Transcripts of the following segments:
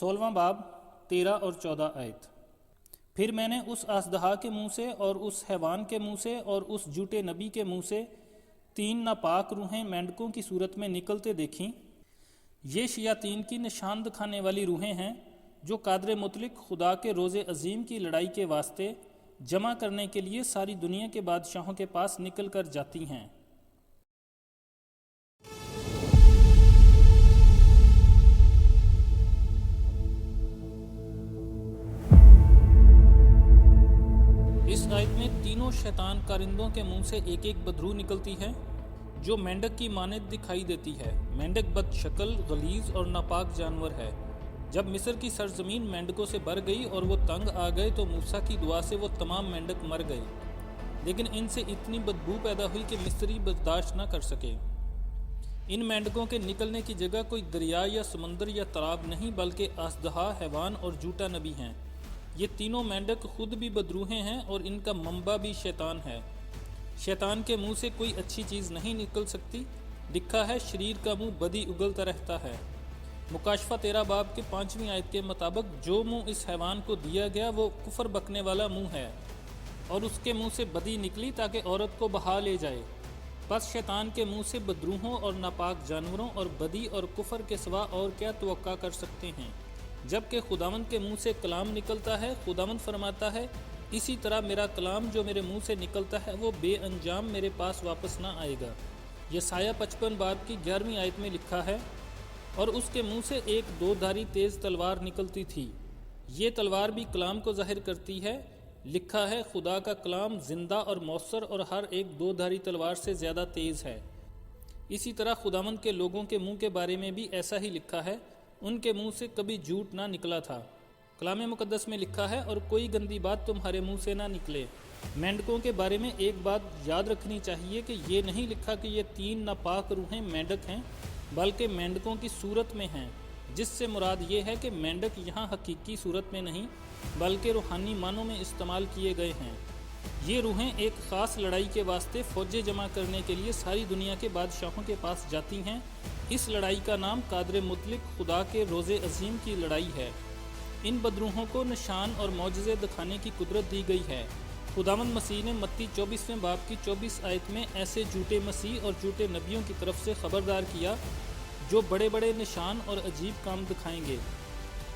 16واں باب 13 اور 14 آیت۔ پھر میں نے اس اژدہا کے منہ سے اور اس حیوان کے منہ سے اور اس جھوٹے نبی کے منہ سے 3 ناپاک روحیں مینڈکوں کی صورت میں نکلتے دیکھیں۔ یہ شیاطین کی نشان دکھانے والی روحیں ہیں جو قادر مطلق خدا کے روز عظیم کی لڑائی کے واسطے جمع کرنے کے لیے ساری دنیا کے بادشاہوں کے پاس نکل کر جاتی ہیں۔ اس آیت میں تینوں شیطان کارندوں کے منہ سے ایک ایک بدروح نکلتی ہے جو مینڈک کی مانند دکھائی دیتی ہے۔ مینڈک بد شکل، غلیظ اور ناپاک جانور ہے۔ جب مصر کی سرزمین مینڈکوں سے بھر گئی اور وہ تنگ آ گئے تو موسیٰ کی دعا سے وہ تمام مینڈک مر گئے، لیکن ان سے اتنی بدبو پیدا ہوئی کہ مصری برداشت نہ کر سکے۔ ان مینڈکوں کے نکلنے کی جگہ کوئی دریا یا سمندر یا تالاب نہیں بلکہ اژدہا، حیوان اور جھوٹا نبی ہیں۔ یہ تینوں مینڈک خود بھی بدروحیں ہیں اور ان کا منبع بھی شیطان ہے۔ شیطان کے منہ سے کوئی اچھی چیز نہیں نکل سکتی۔ لکھا ہے شریر کا منہ بدی اگلتا رہتا ہے۔ مکاشفہ 13 باب کے 5ویں آیت کے مطابق جو منہ اس حیوان کو دیا گیا وہ کفر بکنے والا منہ ہے، اور اس کے منہ سے بدی نکلی تاکہ عورت کو بہا لے جائے۔ پس شیطان کے منہ سے بدروحوں اور ناپاک جانوروں اور بدی اور کفر کے سوا اور کیا توقع کر سکتے ہیں؟ جبکہ خداوند کے منہ سے کلام نکلتا ہے۔ خداوند فرماتا ہے، اسی طرح میرا کلام جو میرے منہ سے نکلتا ہے وہ بے انجام میرے پاس واپس نہ آئے گا۔ یسایہ 55 باب کی 11ویں آیت میں لکھا ہے، اور اس کے منہ سے ایک 2 دھاری تیز تلوار نکلتی تھی۔ یہ تلوار بھی کلام کو ظاہر کرتی ہے۔ لکھا ہے خدا کا کلام زندہ اور مؤثر اور ہر ایک 2 دھاری تلوار سے زیادہ تیز ہے۔ اسی طرح خداوند کے لوگوں کے منہ کے بارے میں بھی ایسا ہی لکھا ہے، ان کے منہ سے کبھی جھوٹ نہ نکلا تھا۔ کلام مقدس میں لکھا ہے، اور کوئی گندی بات تمہارے منہ سے نہ نکلے۔ مینڈکوں کے بارے میں ایک بات یاد رکھنی چاہیے کہ یہ نہیں لکھا کہ یہ 3 ناپاک روحیں مینڈک ہیں، بلکہ مینڈکوں کی صورت میں ہیں، جس سے مراد یہ ہے کہ مینڈک یہاں حقیقی صورت میں نہیں بلکہ روحانی معنوں میں استعمال کیے گئے ہیں۔ یہ روحیں ایک خاص لڑائی کے واسطے فوجیں جمع کرنے کے لیے ساری دنیا کے بادشاہوں کے پاس جاتی ہیں۔ اس لڑائی کا نام قادر مطلق خدا کے روز عظیم کی لڑائی ہے۔ ان بدروحوں کو نشان اور معجزے دکھانے کی قدرت دی گئی ہے۔ خداوند مسیح نے متی 24ویں باب کی 24 آیت میں ایسے جھوٹے مسیح اور جھوٹے نبیوں کی طرف سے خبردار کیا جو بڑے بڑے نشان اور عجیب کام دکھائیں گے۔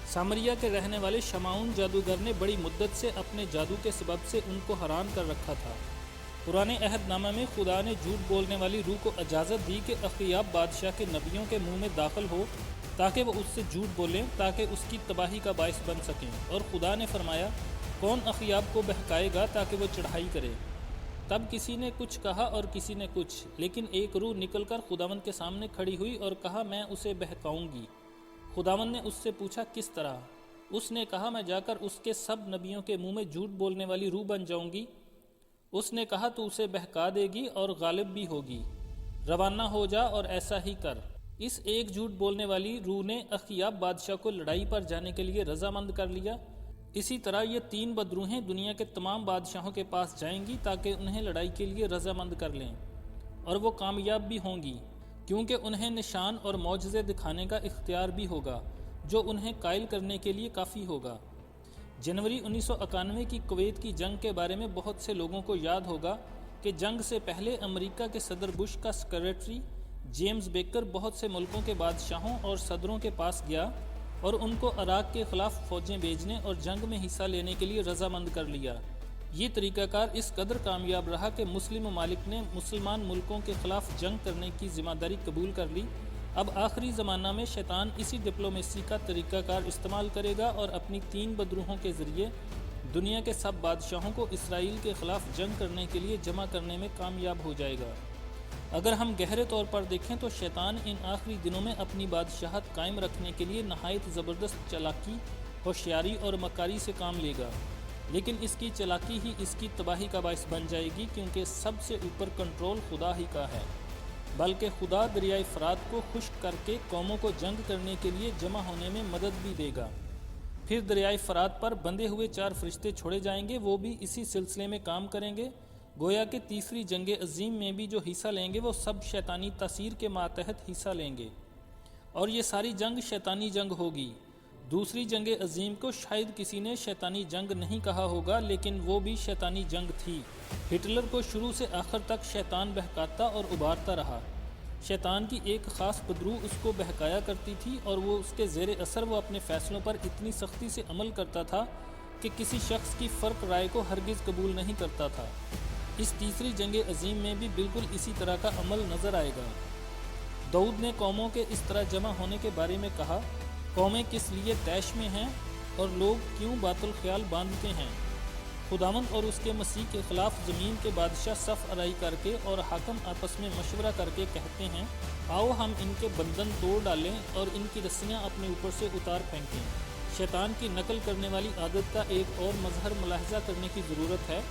سامریہ کے رہنے والے شمعون جادوگر نے بڑی مدت سے اپنے جادو کے سبب سے ان کو حیران کر رکھا تھا۔ پرانے عہد نامہ میں خدا نے جھوٹ بولنے والی روح کو اجازت دی کہ اخیاب بادشاہ کے نبیوں کے منہ میں داخل ہو تاکہ وہ اس سے جھوٹ بولیں تاکہ اس کی تباہی کا باعث بن سکیں، اور خدا نے فرمایا، کون اخیاب کو بہکائے گا تاکہ وہ چڑھائی کرے؟ تب کسی نے کچھ کہا اور کسی نے کچھ، لیکن ایک روح نکل کر خداوند کے سامنے کھڑی ہوئی اور کہا، میں اسے بہکاؤں گی۔ خداوند نے اس سے پوچھا، کس طرح؟ اس نے کہا، میں جا کر اس کے سب نبیوں کے منہ میں جھوٹ بولنے والی روح بن جاؤں گی۔ اس نے کہا، تو اسے بہکا دے گی اور غالب بھی ہوگی۔ روانہ ہو جا اور ایسا ہی کر۔ اس ایک جھوٹ بولنے والی روح نے اخیاب بادشاہ کو لڑائی پر جانے کے لیے رضامند کر لیا۔ اسی طرح یہ 3 بدروحیں دنیا کے تمام بادشاہوں کے پاس جائیں گی تاکہ انہیں لڑائی کے لیے رضامند کر لیں، اور وہ کامیاب بھی ہوں گی، کیونکہ انہیں نشان اور معجزے دکھانے کا اختیار بھی ہوگا جو انہیں قائل کرنے کے لیے کافی ہوگا۔ جنوری 1991 کی کویت کی جنگ کے بارے میں بہت سے لوگوں کو یاد ہوگا کہ جنگ سے پہلے امریکہ کے صدر بش کا سیکریٹری جیمز بیکر بہت سے ملکوں کے بادشاہوں اور صدروں کے پاس گیا اور ان کو عراق کے خلاف فوجیں بھیجنے اور جنگ میں حصہ لینے کے لیے رضامند کر لیا۔ یہ طریقہ کار اس قدر کامیاب رہا کہ مسلم ممالک نے مسلمان ملکوں کے خلاف جنگ کرنے کی ذمہ داری قبول کر لی۔ اب آخری زمانہ میں شیطان اسی ڈپلومیسی کا طریقہ کار استعمال کرے گا اور اپنی 3 بدروحوں کے ذریعے دنیا کے سب بادشاہوں کو اسرائیل کے خلاف جنگ کرنے کے لیے جمع کرنے میں کامیاب ہو جائے گا۔ اگر ہم گہرے طور پر دیکھیں تو شیطان ان آخری دنوں میں اپنی بادشاہت قائم رکھنے کے لیے نہایت زبردست چالاکی، ہوشیاری اور مکاری سے کام لے گا، لیکن اس کی چالاکی ہی اس کی تباہی کا باعث بن جائے گی، کیونکہ سب سے اوپر کنٹرول خدا ہی کا ہے۔ بلکہ خدا دریائے فرات کو خشک کر کے قوموں کو جنگ کرنے کے لیے جمع ہونے میں مدد بھی دے گا۔ پھر دریائے فرات پر بندھے ہوئے 4 فرشتے چھوڑے جائیں گے، وہ بھی اسی سلسلے میں کام کریں گے۔ گویا کہ تیسری جنگ عظیم میں بھی جو حصہ لیں گے وہ سب شیطانی تاثیر کے ماتحت حصہ لیں گے، اور یہ ساری جنگ شیطانی جنگ ہوگی۔ دوسری جنگ عظیم کو شاید کسی نے شیطانی جنگ نہیں کہا ہوگا، لیکن وہ بھی شیطانی جنگ تھی۔ ہٹلر کو شروع سے آخر تک شیطان بہکاتا اور ابھارتا رہا۔ شیطان کی ایک خاص بدرو اس کو بہکایا کرتی تھی اور وہ اس کے زیر اثر وہ اپنے فیصلوں پر اتنی سختی سے عمل کرتا تھا کہ کسی شخص کی فرق رائے کو ہرگز قبول نہیں کرتا تھا۔ اس تیسری جنگ عظیم میں بھی بالکل اسی طرح کا عمل نظر آئے گا۔ داؤد نے قوموں کے اس طرح جمع ہونے کے بارے میں کہا، قومیں کس لیے طیش میں ہیں اور لوگ کیوں باطل خیال باندھتے ہیں؟ خداوند اور اس کے مسیح کے خلاف زمین کے بادشاہ صف آرائی کر کے اور حاکم آپس میں مشورہ کر کے کہتے ہیں، آؤ ہم ان کے بندھن توڑ ڈالیں اور ان کی رسیاں اپنے اوپر سے اتار پھینکیں۔ شیطان کی نقل کرنے والی عادت کا ایک اور مظہر ملاحظہ کرنے کی ضرورت ہے۔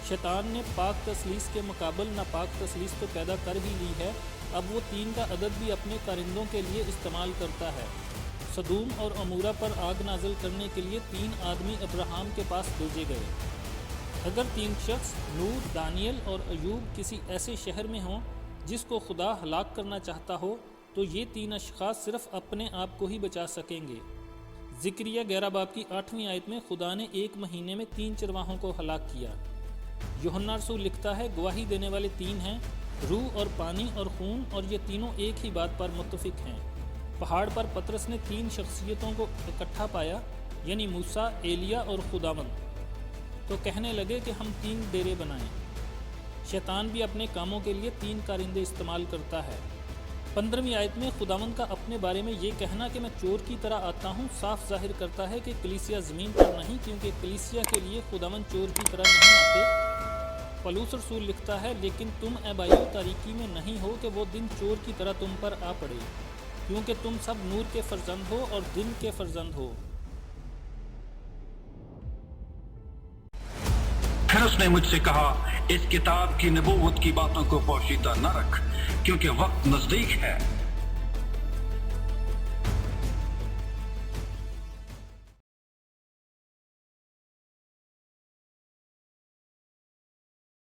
شیطان نے پاک تثلیث کے مقابل ناپاک تثلیث تو پیدا کر ہی لی ہے، اب وہ 3 کا عدد بھی اپنے کارندوں کے لیے استعمال کرتا ہے۔ سدوم اور عمورہ پر آگ نازل کرنے کے لیے 3 آدمی ابراہیم کے پاس بھیجے گئے۔ اگر 3 شخص نوح، دانیل اور ایوب کسی ایسے شہر میں ہوں جس کو خدا ہلاک کرنا چاہتا ہو، تو یہ 3 اشخاص صرف اپنے آپ کو ہی بچا سکیں گے۔ زکریا 11 باب کی 8ویں آیت میں خدا نے 1 مہینے میں 3 چرواہوں کو ہلاک کیا۔ یوحنا رسول لکھتا ہے، گواہی دینے والے 3 ہیں، روح اور پانی اور خون، اور یہ تینوں ایک ہی بات پر متفق ہیں۔ پہاڑ پر پطرس نے 3 شخصیتوں کو اکٹھا پایا، یعنی موسیٰ، ایلیا اور خداوند، تو کہنے لگے کہ ہم 3 ڈیرے بنائیں۔ شیطان بھی اپنے کاموں کے لیے 3 کارندے استعمال کرتا ہے۔ 15ویں آیت میں خداوند کا اپنے بارے میں یہ کہنا کہ میں چور کی طرح آتا ہوں صاف ظاہر کرتا ہے کہ کلیسیا زمین پر نہیں، کیونکہ کلیسیا کے لیے خداوند چور کی طرح نہیں آتے۔ پولس رسول لکھتا ہے، لیکن تم اے بھائیو تاریکی میں نہیں ہو کہ وہ دن چور کی طرح تم پر آ پڑے، کیونکہ تم سب نور کے فرزند ہو اور دن کے فرزند ہو۔ پھر اس نے مجھ سے کہا، اس کتاب کی نبوت کی باتوں کو پوشیدہ نہ رکھ، کیونکہ وقت نزدیک ہے۔